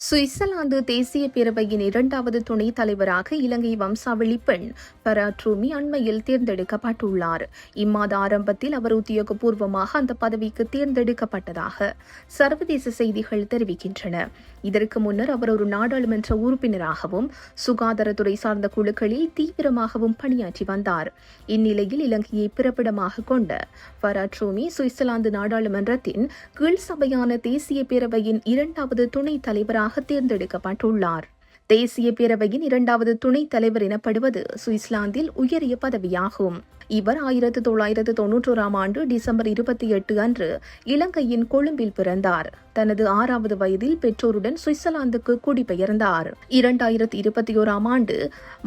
Switzerland தேசிய பேரவையின் இரண்டாவது துணைத் தலைவராக இலங்கை வம்சாவளி பெண் ஃபராட் ரூமி அண்மையில் தேர்ந்தெடுக்கப்பட்டுள்ளார். இம்மாத ஆரம்பத்தில் அவர் உத்தியோகபூர்வமாக அந்த பதவிக்கு தேர்ந்தெடுக்கப்பட்டதாக சர்வதேச செய்திகள் தெரிவிக்கின்றன. இதற்கு முன்னர் அவர் ஒரு நாடாளுமன்ற உறுப்பினராகவும் சுகாதாரத்துறை சார்ந்த குழுக்களில் தீவிரமாகவும் பணியாற்றி வந்தார். இந்நிலையில் இலங்கையை பிறப்பிடமாக கொண்ட ஃபராட் ரூமி சுவிட்சர்லாந்து நாடாளுமன்றத்தின் கீழ் சபையான தேசிய பேரவையின் இரண்டாவது துணைத் தலைவராக தேர்ந்தெடுக்கப்பட்டுள்ளார். தேசிய பேரவையின் இரண்டாவது துணைத் தலைவர் எனப்படுவது சுவிட்சர்லாந்தில் உயரிய பதவியாகும். இவர் 1991 ஆண்டு டிசம்பர் 28 அன்று இலங்கையின் கொழும்பில் பிறந்தார். தனது 6வது வயதில் பெற்றோருடன் சுவிட்சர்லாந்துக்கு குடிபெயர்ந்தார். 2021 ஆண்டு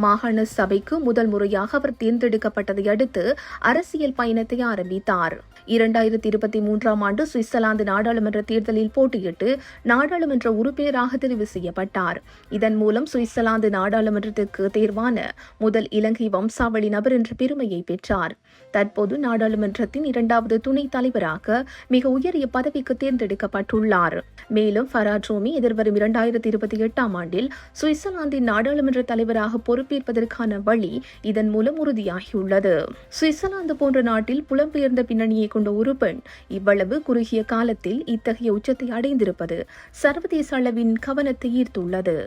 மாகாண சபைக்கு முதல் முறையாக அவர் தேர்ந்தெடுக்கப்பட்டதை அடுத்து அரசியல் பயணத்தை ஆரம்பித்தார். 2023 ஆண்டு சுவிட்சர்லாந்து நாடாளுமன்ற தேர்தலில் போட்டியிட்டு நாடாளுமன்ற உறுப்பினராக தெரிவு செய்யப்பட்டார். இதன் மூலம் சுவிட்சர்லாந்து நாடாளுமன்றத்திற்கு தேர்வான முதல் இலங்கை வம்சாவளி நபர் என்ற பெருமையை பெற்றார். தற்போது நாடாளுமன்றத்தின் இரண்டாவது துணைத் தலைவராக மிக உயரிய பதவிக்கு தேர்ந்தெடுக்கப்பட்டுள்ளார். மேலும் ஃபராட் ரூமி எதிர்வரும் 2028 ஆண்டில் சுவிட்சர்லாந்தின் நாடாளுமன்ற தலைவராக பொறுப்பேற்பதற்கான வழி இதன் மூலம் உறுதியாகியுள்ளது. சுவிட்சர்லாந்து போன்ற நாட்டில் புலம்பெயர்ந்த பின்னணியை கொண்ட ஒரு பெண் இவ்வளவு குறுகிய காலத்தில் இத்தகைய உச்சத்தை அடைந்திருப்பது சர்வதேச அளவின் கவனத்தை ஈர்த்துள்ளது.